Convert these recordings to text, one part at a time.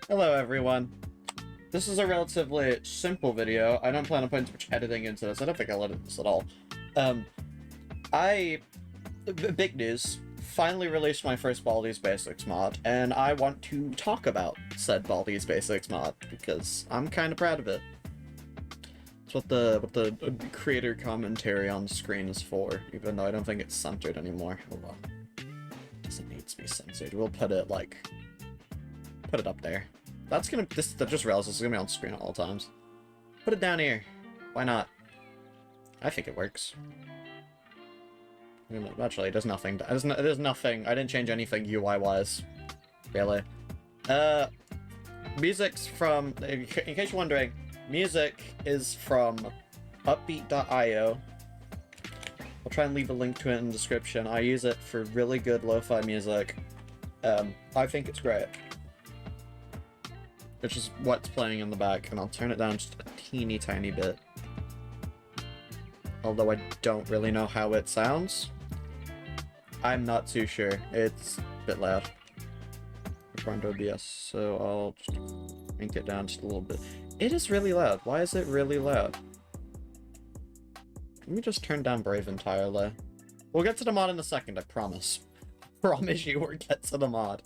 Hello everyone. This is a relatively simple video. I don't plan on putting too much editing into this. I don't think I'll edit this at all. Big news. Finally released my first Baldi's Basics mod, and I want to talk about said Baldi's Basics mod, because I'm kind of proud of it. It's what the creator commentary on the screen is for, even though I don't think it's centered anymore. Hold on. Doesn't need to be censored. We'll put it, like, put it up there. That just realized this is gonna be on screen at all times. Put it down here. Why not? I think it works. Actually, it does nothing. It does nothing. I didn't change anything UI-wise. Really. Music's from... In case you're wondering, music is from upbeat.io. I'll try and leave a link to it in the description. I use it for really good lo-fi music. I think it's great. Which is what's playing in the back, and I'll turn it down just a teeny tiny bit. Although I don't really know how it sounds. I'm not too sure. It's a bit loud. According to OBS, so I'll just crank it down just a little bit. It is really loud. Why is it really loud? Let me just turn down Brave entirely. We'll get to the mod in a second, I promise. Promise you we'll get to the mod.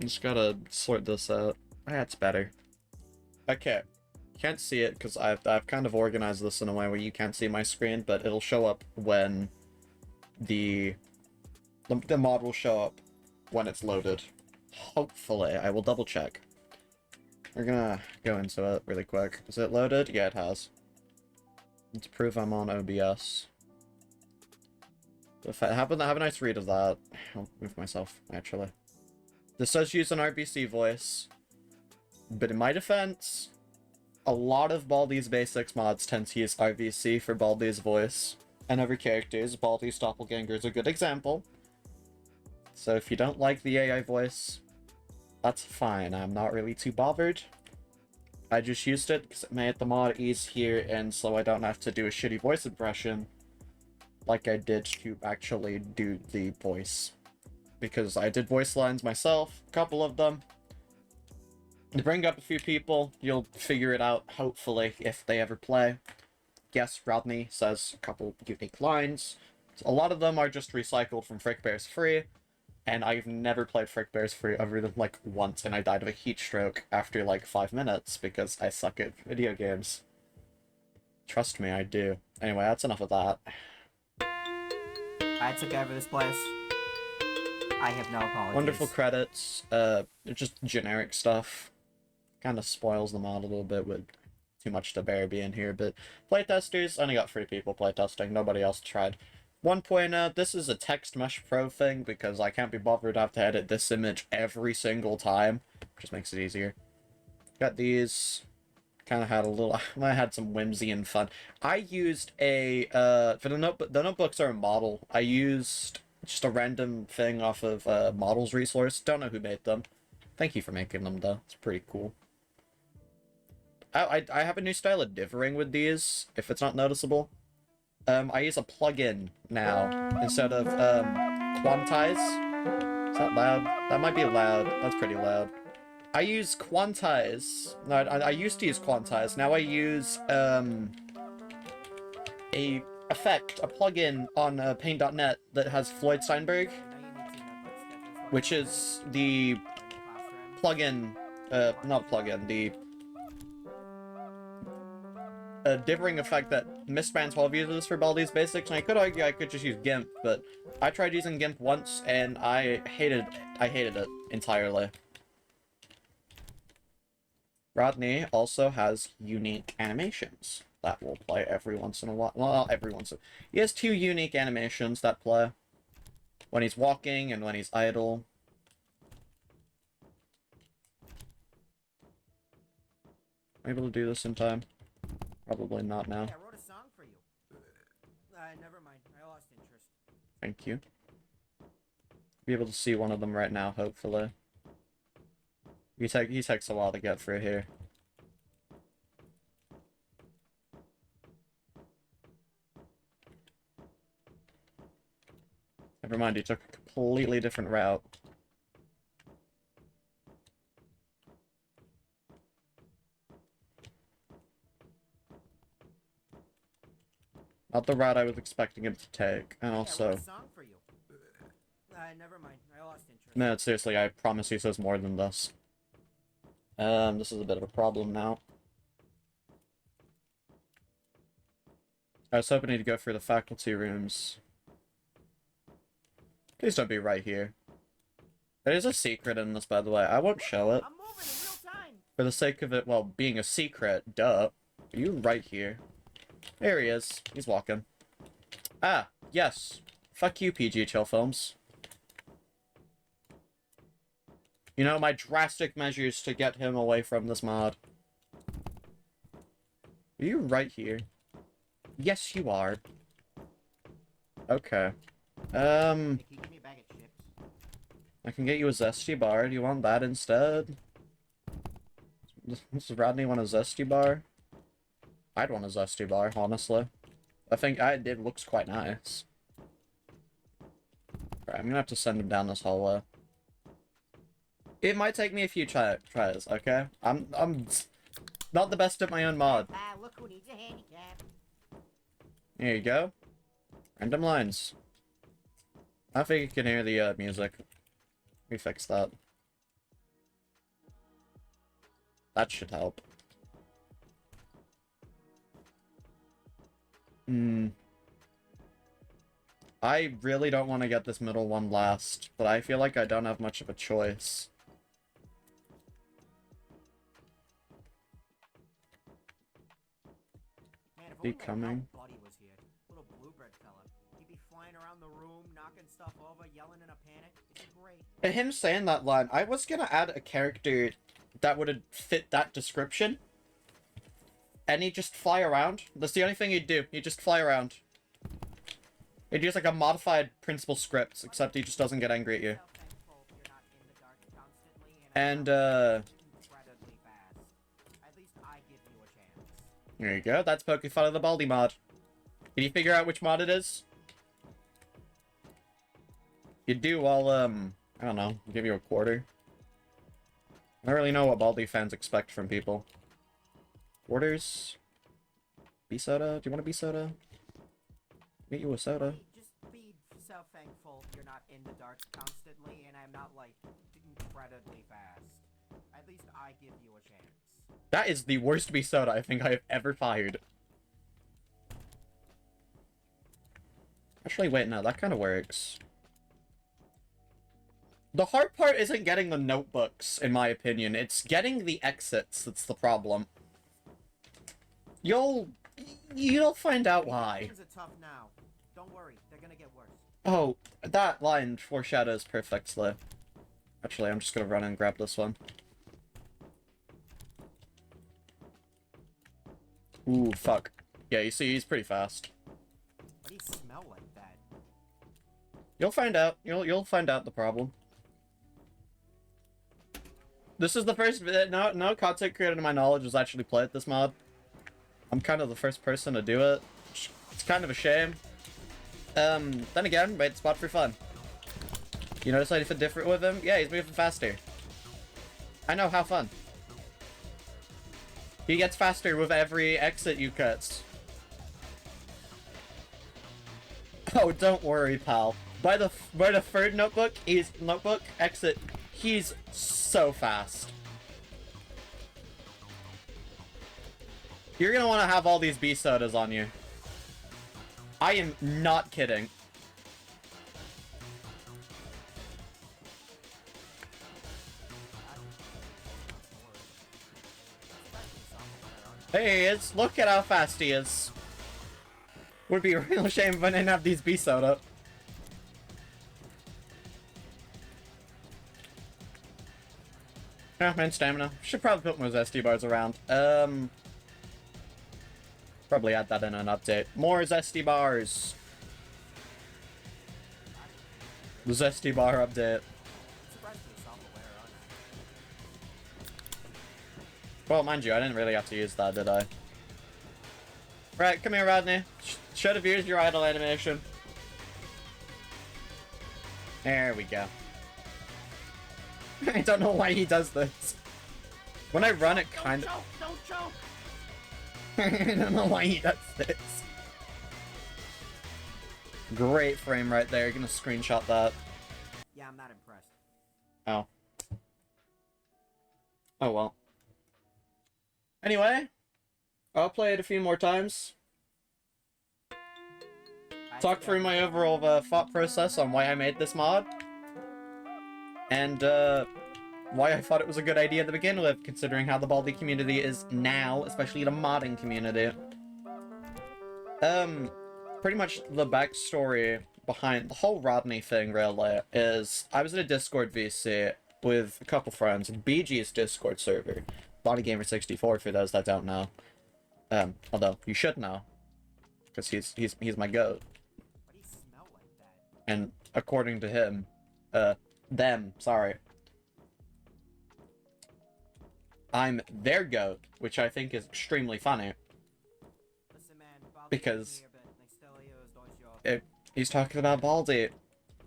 Just gotta sort this out. That's better. Okay. Can't see it because I've kind of organized this in a way where you can't see my screen, but it'll show up when the mod will show up when it's loaded. Hopefully. I will double check. We're gonna go into it really quick. Is it loaded? Yeah, it has. Let's prove I'm on OBS. Have a nice read of that. I'll move myself, actually. This does use an RBC voice, but in my defense, a lot of Baldi's Basics mods tend to use RBC for Baldi's voice and other characters. Baldi's Doppelganger is a good example. So if you don't like the AI voice, that's fine. I'm not really too bothered. I just used it because it made the mod easier, and so I don't have to do a shitty voice impression like I did to actually do the voice. Because I did voice lines myself, a couple of them. To bring up a few people, you'll figure it out, hopefully, if they ever play. Yes, Rodney says a couple unique lines. A lot of them are just recycled from Frickbears Free, and I've never played Frickbears Free other than, like, once, and I died of a heat stroke after, like, 5 minutes, because I suck at video games. Trust me, I do. Anyway, that's enough of that. I took over this place. I have no apologies. Wonderful credits. Just generic stuff. Kind of spoils the mod a little bit with too much to bear being here, but playtesters, only got 3 people playtesting, nobody else tried. 1.0, this is a text mesh pro thing because I can't be bothered to have to edit this image every single time. Just makes it easier. Got these. Kind of had a little, I had some whimsy and fun. I used a, for the notebooks are a model. I used just a random thing off of models resource. Don't know who made them. Thank you for making them, though. It's pretty cool. I have a new style of differing with these, if it's not noticeable. I use a plugin now, instead of, quantize. Is that loud? That might be loud. That's pretty loud. I use quantize. No, I used to use quantize. Now I use, a plugin on paint.net that has Floyd Steinberg, which is the plugin, not plugin, the differing effect that Mistman 12 uses for Baldi's Basics, and I could argue I could just use GIMP, but I tried using GIMP once, and I hated it entirely. Rodney also has unique animations that will play every once in a while. Well, not every once in a while. He has 2 unique animations that play when he's walking and when he's idle. Am I able to do this in time? Probably not now. Hey, I wrote a song for you. Never mind. I lost interest. Thank you. Be able to see one of them right now, hopefully. He takes a while to get through here. Never mind, he took a completely different route. Not the route I was expecting him to take. And Hey, I also... wrote a song for you. Never mind. I lost interest. No, seriously, I promise he says more than this. This is a bit of a problem now. I was hoping he'd go through the faculty rooms. Please don't be right here. There is a secret in this, by the way. I won't show it. I'm moving in real time. For the sake of it, well, being a secret, duh. Are you right here? There he is. He's walking. Ah, yes. Fuck you, PG Chill Films. You know, my drastic measures to get him away from this mod. Are you right here? Yes, you are. Okay. Hey, can you give me a bag of chips? I can get you a zesty bar. Do you want that instead? Does Rodney want a zesty bar? I'd want a zesty bar, honestly. I think it looks quite nice. Alright, I'm gonna have to send him down this hallway. It might take me a few tries, okay? I'm not the best at my own mod. Ah, look who needs a handicap. There you go. Random lines. I think you can hear the music. We fixed that. That should help. I really don't want to get this middle one last, but I feel like I don't have much of a choice. Man, if He only coming? Baldi was here. Little bluebird fella. He'd be flying around the room, knocking stuff over, yelling in a panic. It's great. And him saying that line, I was gonna add a character that would fit that description. And he'd just fly around. That's the only thing he'd do. He'd just fly around. He'd use like a modified principal script, except he just doesn't get angry at you. And, there you go. That's poking fun of the Baldi mod. Can you figure out which mod it is? You do, I'll, I don't know, give you a quarter. I don't really know what Baldi fans expect from people. Quarters? B-soda? Do you want a B-soda? Get you a soda. Just be so thankful you're not in the dark constantly, and I'm not, like, incredibly fast. At least I give you a chance. That is the worst B-soda I think I have ever fired. Actually, wait, no, that kind of works. The hard part isn't getting the notebooks, in my opinion. It's getting the exits that's the problem. You'll find out why. Things are tough now. Don't worry, they're gonna get worse. Oh, that line foreshadows perfectly. Actually, I'm just gonna run and grab this one. Ooh, fuck. Yeah, you see, he's pretty fast. Why do you smell like that? You'll find out. You'll find out the problem. This is the first no content creator to my knowledge has actually played this mod. I'm kind of the first person to do it. It's kind of a shame. Then again, made the spot for fun. You notice anything different with him? Yeah, he's moving faster. I know, how fun. He gets faster with every exit you cut. Oh, don't worry, pal. By the third notebook exit, he's so fast. You're gonna want to have all these B sodas on you. I am not kidding. There he is. Look at how fast he is. Would be a real shame if I didn't have these B soda. Yeah, man, stamina. Should probably put more zesty bars around. Probably add that in an update. More zesty bars. The zesty bar update. Well, mind you, I didn't really have to use that, did I? Right, come here, Rodney. Show the viewers your idle animation. There we go. I don't know why he does this. When I run, it kind of... Don't choke! I don't know why he does this. Great frame right there. You're gonna screenshot that. Yeah, I'm not impressed. Oh. Oh well. Anyway, I'll play it a few more times. Talk through my overall thought process on why I made this mod. And, why I thought it was a good idea to begin with, considering how the Baldi community is now, especially the modding community. Pretty much the backstory behind the whole Rodney thing, really, is I was in a Discord VC with a couple friends, BG's Discord server, BaldiGamer64 for those that don't know. Although, you should know, because he's my goat. Why do you smell like that? And according to him, sorry. I'm their goat, which I think is extremely funny. Listen, man, Because he's talking about Baldi.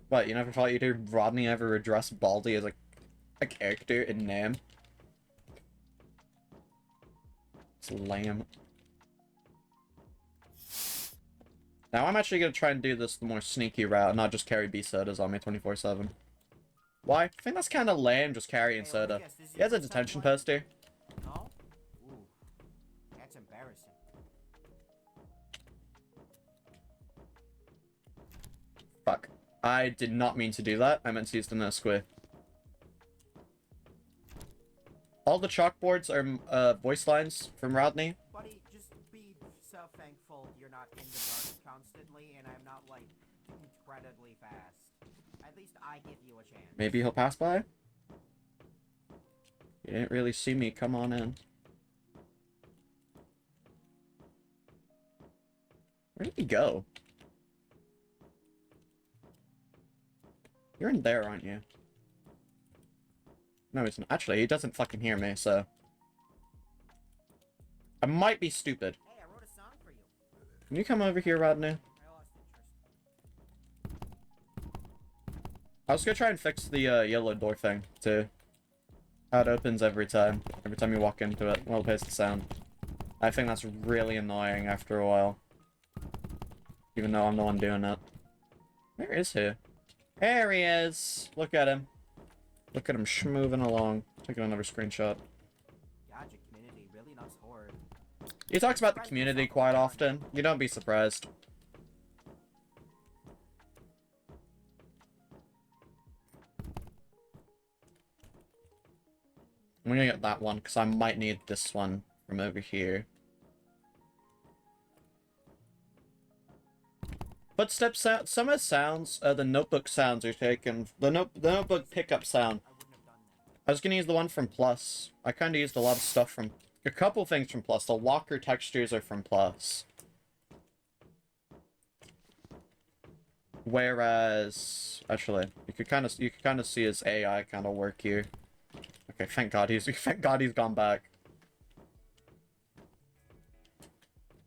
What, you never thought you'd hear Rodney ever address Baldi as a character in name? It's lame. Now I'm actually gonna try and do this the more sneaky route, and not just carry B sodas on me 24/7. Why? I think that's kind of lame, just carrying soda. He has a detention poster. No? Ooh. That's embarrassing. Fuck. I did not mean to do that. I meant to use the no square. All the chalkboards are voice lines from Rodney. Buddy, just be so thankful you're not in the dark constantly, and I'm not, like, incredibly fast. At least I give you a chance. Maybe he'll pass by? You didn't really see me come on in. Where did he go? You're in there, aren't you? No, he's not. Actually, he doesn't fucking hear me, so... I might be stupid. Hey, I wrote a song for you. Can you come over here, Rodney? I lost interest. I was gonna try and fix the yellow door thing, too. How it opens every time you walk into it. Well, it plays the sound. I think that's really annoying after a while. Even though I'm the one doing it. Where is he? There he is! Look at him. Look at him schmoving along. Taking another screenshot. God, your community really knows horde. He talks about the community quite often. You don't be surprised. I'm gonna get that one, because I might need this one from over here. Footsteps sound. Some of the sounds, the notebook sounds are taken. The notebook pickup sound. I wouldn't have done that. I was gonna use the one from Plus. I kinda used a lot of stuff from... A couple things from Plus. The locker textures are from Plus. Whereas... Actually, you could kinda see his AI kinda work here. Okay, thank God he's gone back.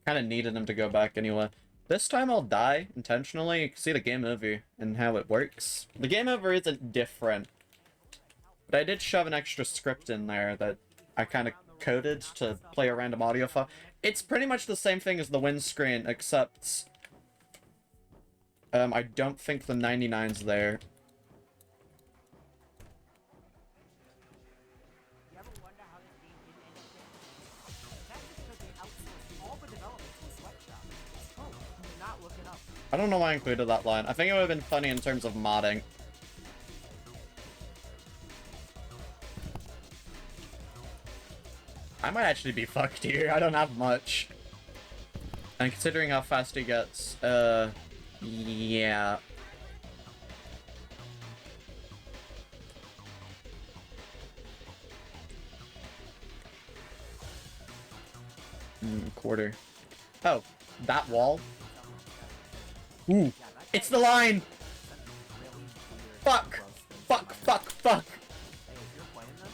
Kinda needed him to go back anyway. This time I'll die intentionally. You can see the game over and how it works. The game over isn't different. But I did shove an extra script in there that I kind of coded to play a random audio file. It's pretty much the same thing as the windscreen, except... I don't think the 99's there. You ever wonder how this game didn't end up getting finished? That's just because they outsourced all the development to a sweatshop. It's true. Do not look it up. I don't know why I included that line. I think it would have been funny in terms of modding. I might actually be fucked here. I don't have much. And considering how fast he gets, yeah. Quarter. Oh, that wall? Ooh, it's the line! Fuck! Fuck, fuck, fuck! Hey, if you're playing this,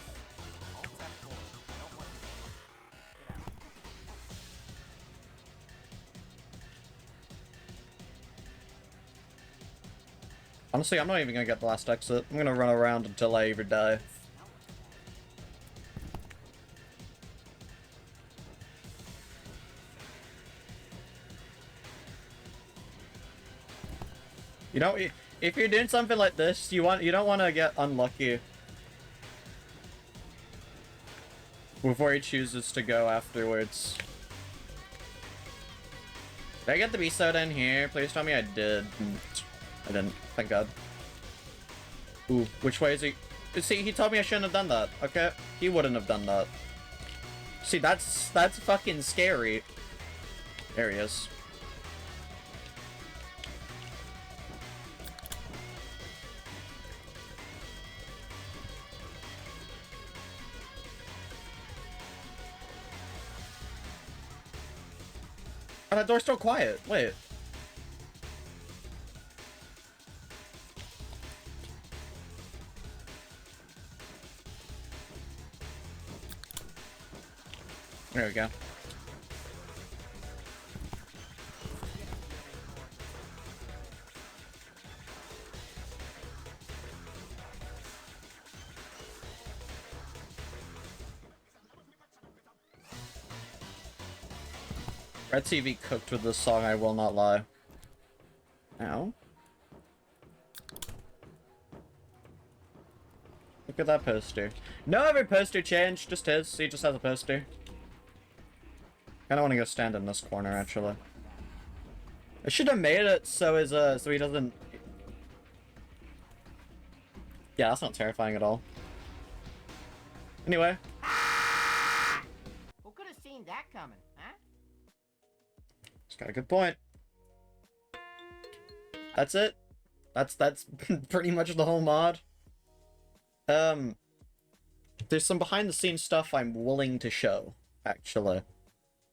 I'll tech forward. I don't want you. Get out. Honestly, I'm not even gonna get the last exit. I'm gonna run around until I either die. You know, if you're doing something like this, you don't want to get unlucky before he chooses to go afterwards. Did I get the beast soda in here? Please tell me I did. I didn't. Thank God. Ooh, which way is he? See, he told me I shouldn't have done that. Okay, he wouldn't have done that. See, that's fucking scary. There he is. Oh, that door's still quiet. Wait. There we go. Red TV cooked with this song, I will not lie. Ow. Look at that poster. No other poster changed, just his. He just has a poster. I don't want to go stand in this corner, actually. I should have made it so he doesn't... Yeah, that's not terrifying at all. Anyway. Who could have seen that coming, huh? He's got a good point. That's it. That's pretty much the whole mod. There's some behind the scenes stuff I'm willing to show, actually.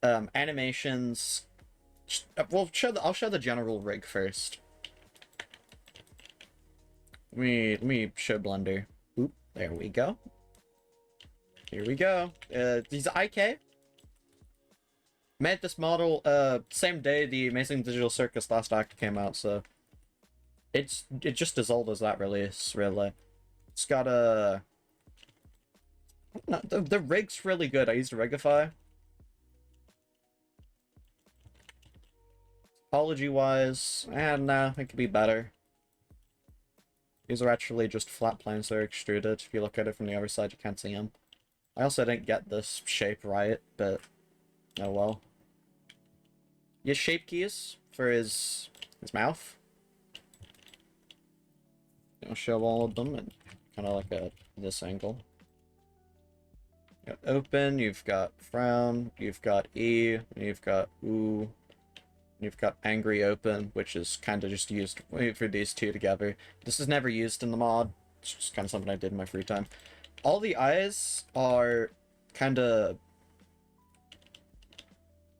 Animations. I'll show the general rig first. Let me show Blender. Oop, there we go. Here we go. These IK. Made this model same day the Amazing Digital Circus Last Act came out, so it's just as old as that release, really. It's got a the rig's really good. I used Rigify. Topology wise, nah, it could be better. These are actually just flat planes that are extruded. If you look at it from the other side, you can't see them. I also didn't get this shape right, but oh well. He has shape keys for his mouth. I'll show all of them and kind of like this angle. You got open, you've got frown, you've got E, and you've got ooh. You've got angry open, which is kind of just used for these two together. This is never used in the mod. It's just kind of something I did in my free time. All the eyes are kind of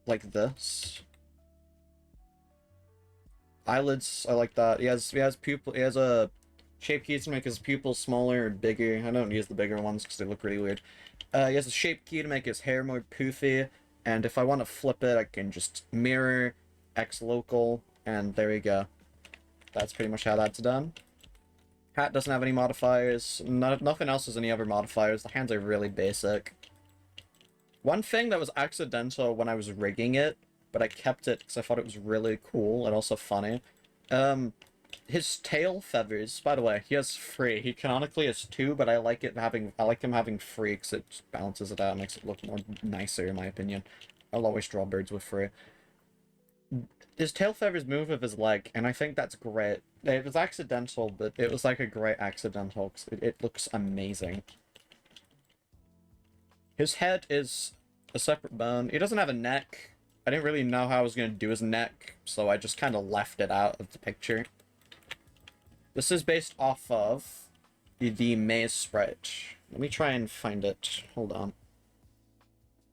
like this. Eyelids are like that. He has pupil. He has a shape key to make his pupils smaller or bigger. I don't use the bigger ones because they look really weird. He has a shape key to make his hair more poofy. And if I want to flip it, I can just mirror X local, and there we go. That's pretty much how that's done. Hat doesn't have any modifiers. Nothing else has any other modifiers. The hands are really basic. One thing that was accidental when I was rigging it, but I kept it because I thought it was really cool and also funny. His tail feathers, by the way, he has 3. He canonically has 2, but I like him having 3 because it just balances it out and makes it look more nicer in my opinion. I'll always draw birds with 3. His tail feathers move with his leg, and I think that's great. It was accidental, but it was like a great accidental, because it looks amazing. His head is a separate bone. He doesn't have a neck. I didn't really know how I was going to do his neck, so I just kind of left it out of the picture. This is based off of the maze sprite. Let me try and find it. Hold on.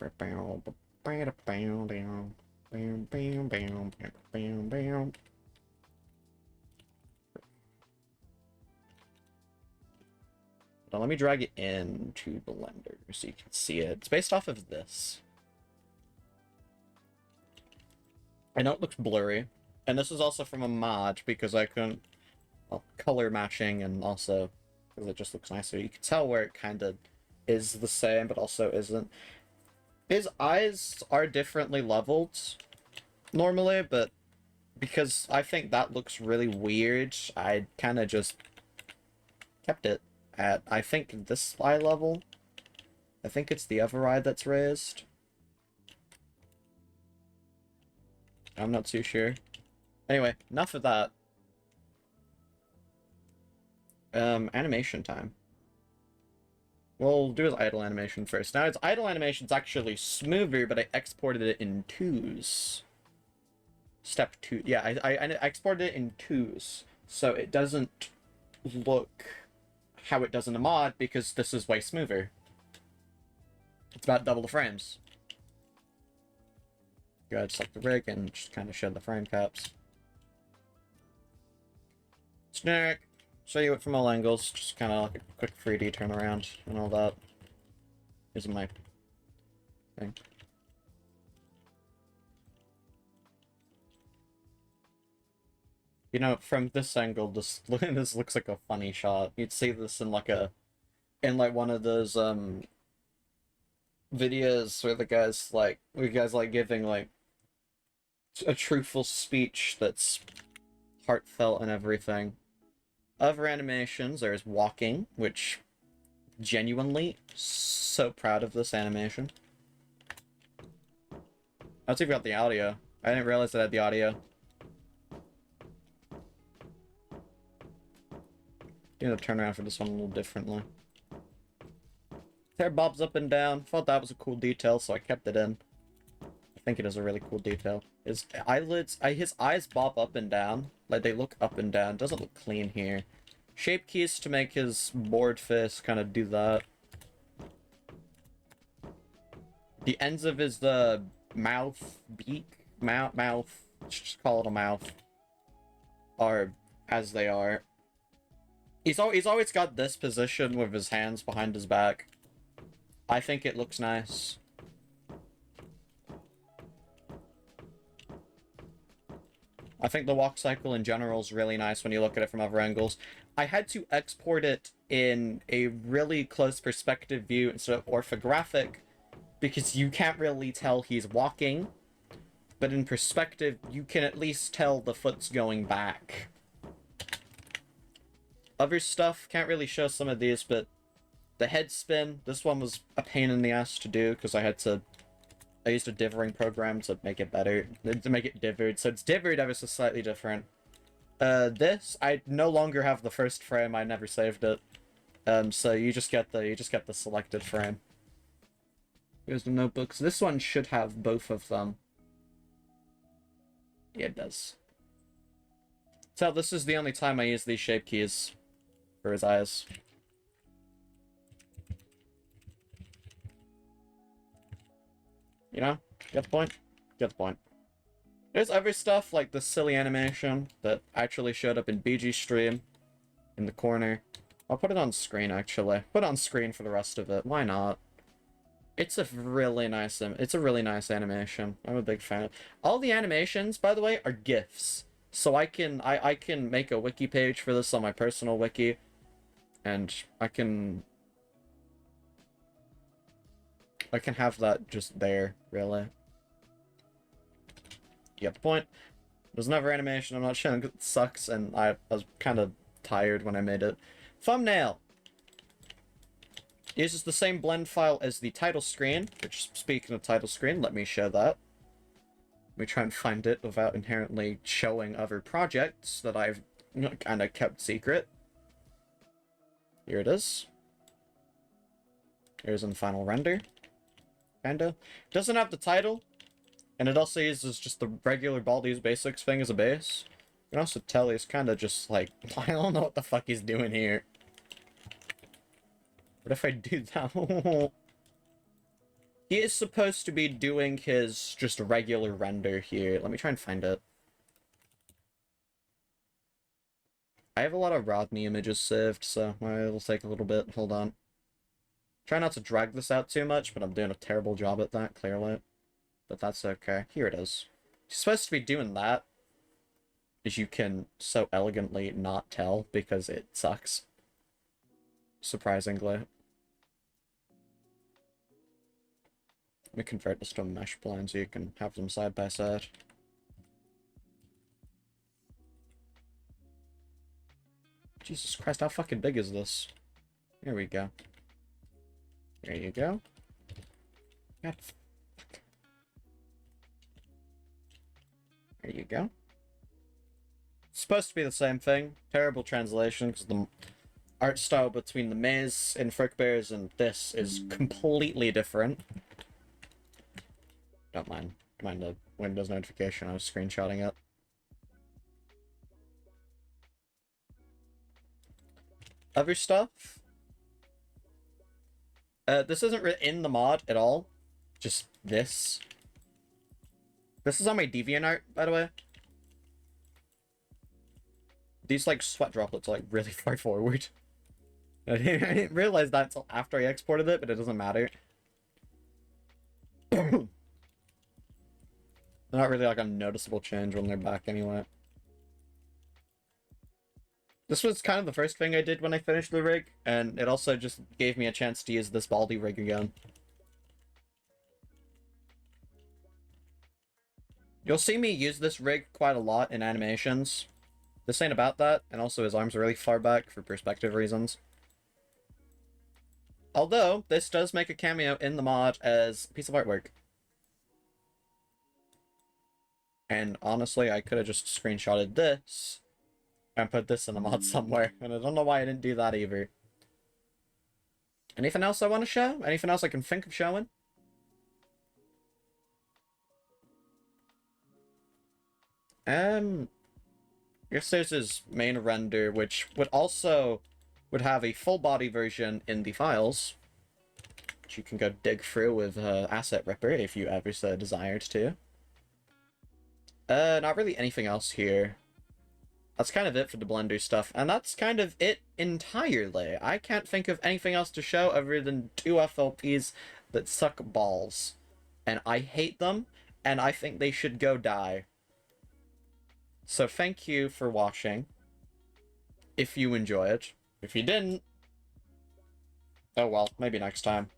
Now let me drag it into Blender so you can see it. It's based off of this. I know it looks blurry, and this is also from a mod because I couldn't, well, color matching, and also because it just looks nicer. You can tell where it kind of is the same, but also isn't. His eyes are differently leveled normally, but because I think that looks really weird, I kind of just kept it at, I think, this eye level. I think it's the other eye that's raised. I'm not too sure. Anyway, enough of that. Animation time. We'll do his idle animation first. Now, its idle animation's actually smoother, but I exported it in 2s. Step 2. Yeah, I exported it in 2s, so it doesn't look how it does in the mod, because this is way smoother. It's about double the frames. Go ahead, select the rig, and just kind of show the frame caps. It's generic. Show you it from all angles, just kind of like a quick 3D turnaround and all that. Here's my thing. You know, from this angle, this looks like a funny shot. You'd see this in like one of those videos where the guys like giving like a truthful speech that's heartfelt and everything. Other animations, there's walking, which genuinely so proud of this animation. I'll see if we got the audio. I didn't realize I had the audio. I'm gonna turn around for this one a little differently. Hair bobs up and down. Thought that was a cool detail, so I kept it in. I think it is a really cool detail. His eyelids, his eyes bob up and down. Like, they look up and down. Doesn't look clean here. Shape keys to make his bored face kind of do that. The ends of his, mouth, beak, mouth, just call it a mouth, are as they are. He's always got this position with his hands behind his back. I think it looks nice. I think the walk cycle in general is really nice when you look at it from other angles. I had to export it in a really close perspective view instead of orthographic, because you can't really tell he's walking, but in perspective, you can at least tell the foot's going back. Other stuff, can't really show some of these, but the head spin, this one was a pain in the ass to do, because I used a divering program to make it better, to make it divered, so it's divered ever so slightly different. This, I no longer have the first frame, I never saved it. So you just get the selected frame. Here's the notebooks. This one should have both of them. Yeah, it does. So this is the only time I use these shape keys for his eyes. You know? Get the point? Get the point. There's other stuff, like the silly animation that actually showed up in BG's stream in the corner. I'll put it on screen, actually. Put it on screen for the rest of it. Why not? It's a really nice animation. I'm a big fan. All the animations, by the way, are GIFs. So I can make a wiki page for this on my personal wiki, and I can have that just there, really. You get the point. There's another animation I'm not showing because it sucks, and I was kind of tired when I made it. Thumbnail! Uses the same blend file as the title screen, which, speaking of title screen, let me show that. Let me try and find it without inherently showing other projects that I've kind of kept secret. Here it is. Here's in final render. Kinda. Doesn't have the title, and it also uses just the regular Baldi's Basics thing as a base. You can also tell he's kind of just like, I don't know what the fuck he's doing here. What if I do that? He is supposed to be doing his just regular render here. Let me try and find it. I have a lot of Rodney images saved, so it'll take a little bit. Hold on. Try not to drag this out too much, but I'm doing a terrible job at that, clearly. But that's okay. Here it is. He's supposed to be doing that, as you can so elegantly not tell, because it sucks. Surprisingly. Let me convert this to a mesh plan so you can have them side by side. Jesus Christ, how fucking big is this? Here we go. There you go. God. There you go. It's supposed to be the same thing. Terrible translation, because the art style between the maze in Frickbears and this is completely different. Don't mind the Windows notification, I was screenshotting it. Other stuff? This isn't in the mod at all. Just this. This is on my DeviantArt, by the way. These, like, sweat droplets are, like, really far forward. I didn't realize that until after I exported it, but it doesn't matter. They're not really, like, a noticeable change when they're back anyway. This was kind of the first thing I did when I finished the rig, and it also just gave me a chance to use this Baldi rig again. You'll see me use this rig quite a lot in animations. This ain't about that, and also his arms are really far back for perspective reasons. Although, this does make a cameo in the mod as a piece of artwork. And honestly, I could have just screenshotted this and put this in the mod somewhere, and I don't know why I didn't do that either. Anything else I want to show? Anything else I can think of showing? I guess there's his main render, which would have a full body version in the files, which you can go dig through with Asset Ripper if you ever so desired to. Not really anything else here. That's kind of it for the Blender stuff, and that's kind of it entirely. I can't think of anything else to show other than 2 FLPs that suck balls. And I hate them, and I think they should go die. So thank you for watching. If you enjoyed. If you didn't, oh well, maybe next time.